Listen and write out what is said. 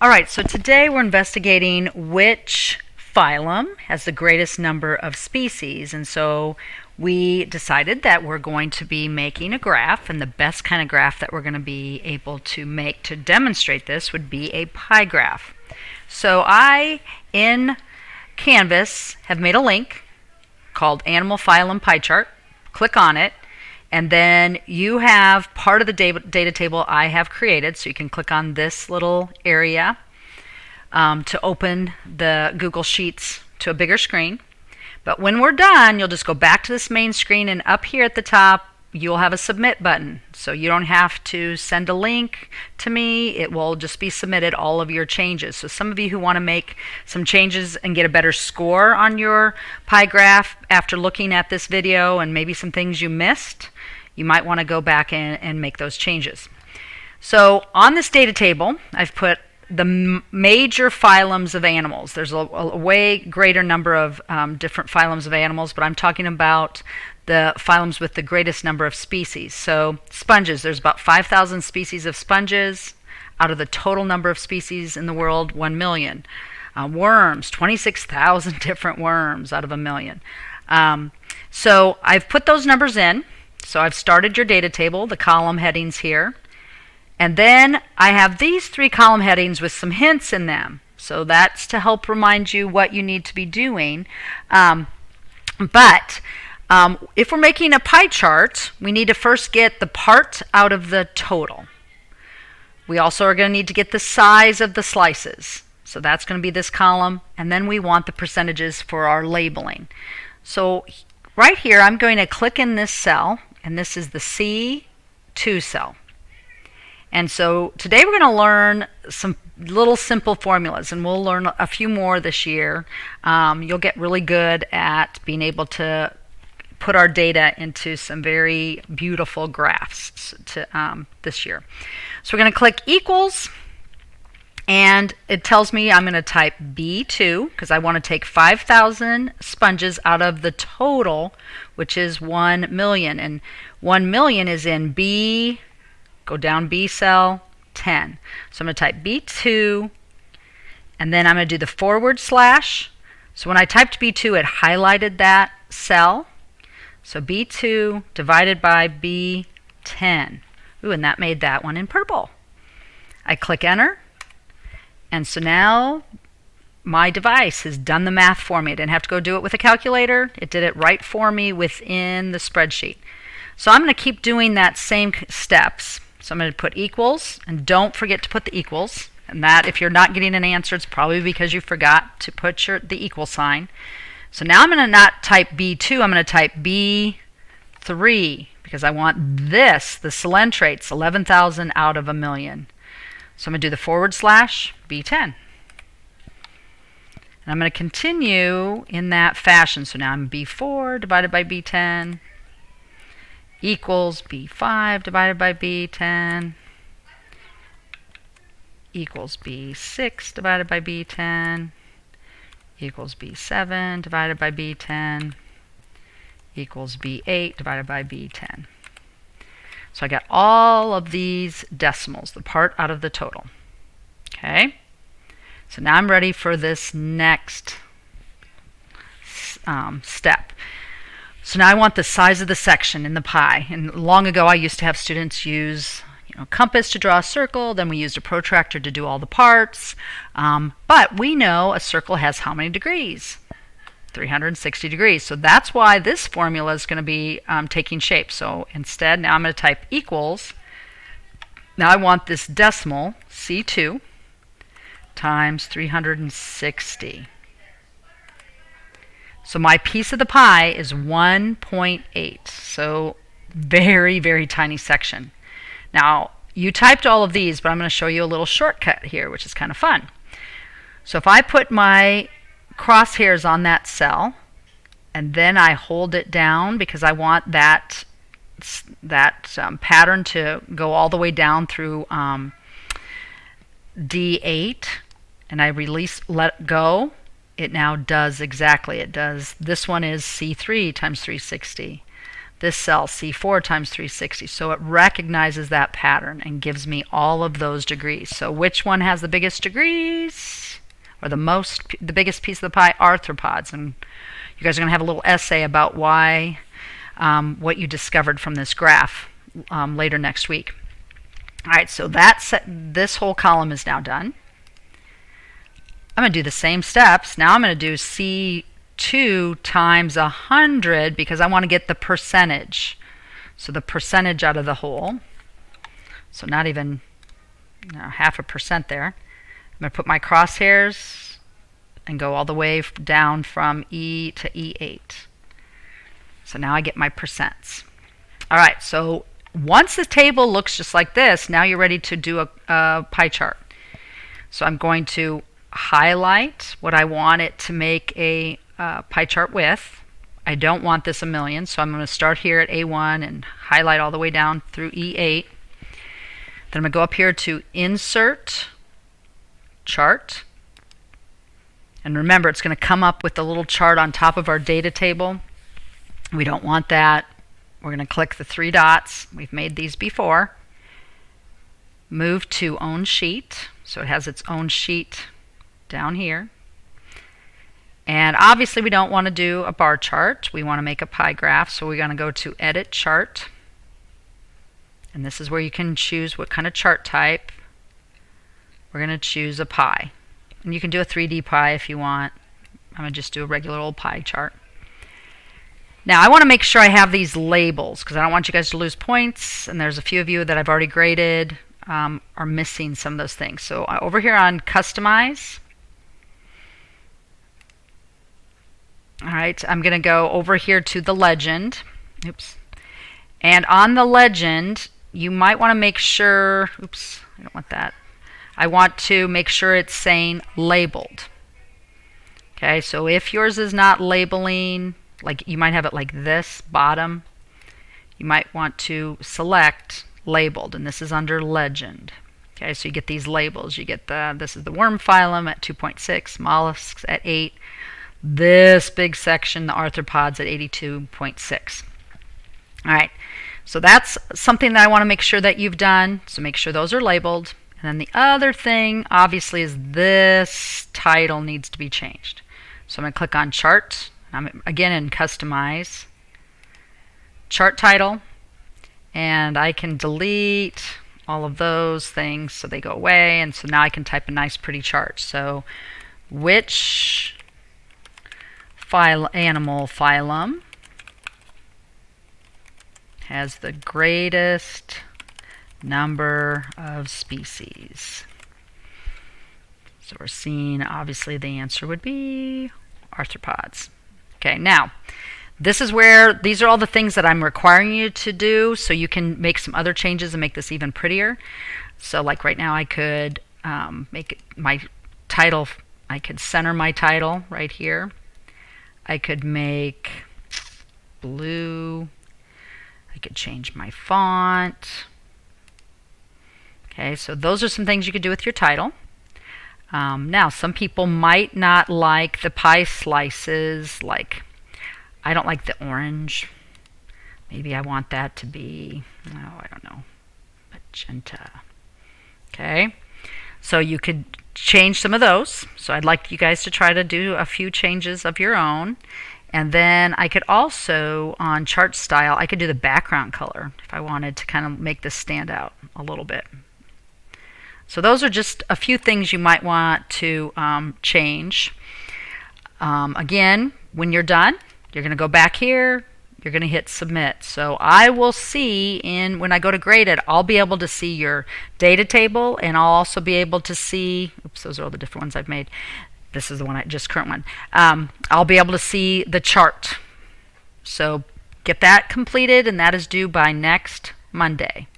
All right, so today we're investigating which phylum has the greatest number of species. And so we decided that we're going to be making a graph, and the best kind of graph that we're going to be able to make to demonstrate this would be a pie graph. So I, in Canvas, have made a link called Animal Phylum Pie Chart. Click on it. And then you have part of the data table I have created, so you can click on this little area to open the Google Sheets to a bigger screen. But when we're done, you'll just go back to this main screen, and up here at the top, you'll have a submit button. So you don't have to send a link to me. It will just be submitted, all of your changes. So some of you who want to make some changes and get a better score on your pie graph after looking at this video and maybe some things you missed, you might want to go back and make those changes. So on this data table, I've put the major phylums of animals. There's a way greater number of different phylums of animals, but I'm talking about the phylums with the greatest number of species. So sponges, there's about 5,000 species of sponges out of the total number of species in the world, 1 million. Worms, 26,000 different worms out of a million. So I've put those numbers in. So I've started your data table, the column headings here. And then I have these 3 column headings with some hints in them. So that's to help remind you what you need to be doing. But if we're making a pie chart, we need to first get the part out of the total. We also are going to need to get the size of the slices. So that's going to be this column. And then we want the percentages for our labeling. So right here, I'm going to click in this cell, and this is the C2 cell. And so today we're going to learn some little simple formulas, and we'll learn a few more this year. You'll get really good at being able to put our data into some very beautiful graphs this year. So we're going to click equals, and it tells me I'm going to type B2 because I want to take 5,000 sponges out of the total, which is 1 million. And 1 million is in B, go down B cell, 10. So I'm going to type B2, and then I'm going to do the /. So when I typed B2, it highlighted that cell. So B2 divided by B10. Ooh, and that made that one in purple. I click enter. And so now my device has done the math for me. I didn't have to go do it with a calculator. It did it right for me within the spreadsheet. So I'm going to keep doing that same steps. So I'm going to put equals, and don't forget to put the equals. And that, if you're not getting an answer, it's probably because you forgot to put the equal sign. So now I'm going to not type B2, I'm going to type B3 because I want this, the Selentrates, 11,000 out of a million. So I'm going to do the / B10. And I'm going to continue in that fashion. So now I'm B4 divided by B10 equals B5 divided by B10 equals B6 divided by B10 equals B7 divided by B10 equals B8 divided by B10. So I got all of these decimals, the part out of the total. Okay? So now I'm ready for this next step. So now I want the size of the section in the pie. And long ago I used to have students use compass to draw a circle, then we used a protractor to do all the parts. But we know a circle has how many degrees? 360 degrees. So that's why this formula is going to be taking shape. So instead, now I'm going to type equals. Now I want this decimal, C2, times 360. So my piece of the pie is 1.8. So very, very tiny section. Now, you typed all of these, but I'm going to show you a little shortcut here, which is kind of fun. So if I put my crosshairs on that cell, and then I hold it down because I want that pattern to go all the way down through D8, and I let go, it now does exactly. It does. This one is C3 times 360. this cell, C4 times 360. So it recognizes that pattern and gives me all of those degrees. So which one has the biggest degrees, or the biggest piece of the pie? Arthropods. And you guys are going to have a little essay about why, what you discovered from this graph later next week. All right, so this whole column is now done. I'm going to do the same steps. Now I'm going to do C2 times 100 because I want to get the percentage. So the percentage out of the whole. So not even 0.5% there. I'm going to put my crosshairs and go all the way down from E to E8. So now I get my percents. All right, so once the table looks just like this, now you're ready to do a pie chart. So I'm going to highlight what I want it to make a pie chart with. I don't want this a million, so I'm going to start here at A1 and highlight all the way down through E8. Then I'm going to go up here to Insert, Chart. And remember, it's going to come up with the little chart on top of our data table. We don't want that. We're going to click the 3 dots. We've made these before. Move to Own Sheet. So it has its own sheet down here. And obviously we don't want to do a bar chart. We want to make a pie graph. So we're going to go to Edit Chart. And this is where you can choose what kind of chart type. We're going to choose a pie. And you can do a 3D pie if you want. I'm going to just do a regular old pie chart. Now I want to make sure I have these labels because I don't want you guys to lose points, and there's a few of you that I've already graded are missing some of those things. So over here on Customize, all right, I'm going to go over here to the legend. Oops. And on the legend, you might want to make sure, oops, I don't want that. I want to make sure it's saying labeled. Okay, so if yours is not labeling, like you might have it like this, bottom, you might want to select labeled, and this is under legend. Okay, so you get these labels. You get this is the worm phylum at 2.6, mollusks at 8, this big section, the arthropods at 82.6. All right, so that's something that I want to make sure that you've done. So make sure those are labeled. And then the other thing, obviously, is this title needs to be changed. So I'm going to click on Chart. I'm again in Customize, Chart Title, and I can delete all of those things so they go away. And so now I can type a nice pretty chart. So which animal phylum has the greatest number of species? So we're seeing, obviously, the answer would be arthropods. Okay, now this is where these are all the things that I'm requiring you to do, so you can make some other changes and make this even prettier. So like right now I could make my title, I could center my title right here. I could make blue. I could change my font. Okay, so those are some things you could do with your title. Now, some people might not like the pie slices. Like, I don't like the orange. Maybe I want that to be, oh, I don't know, magenta. Okay, so you could change some of those. So I'd like you guys to try to do a few changes of your own. And then I could also, on chart style, I could do the background color if I wanted to kind of make this stand out a little bit. So those are just a few things you might want to change. Again, when you're done, you're going to go back here, you're going to hit Submit. So I will see, when I go to grade it, I'll be able to see your data table, and I'll also be able to see, oops, those are all the different ones I've made. This is the one, just current one. I'll be able to see the chart. So get that completed, and that is due by next Monday.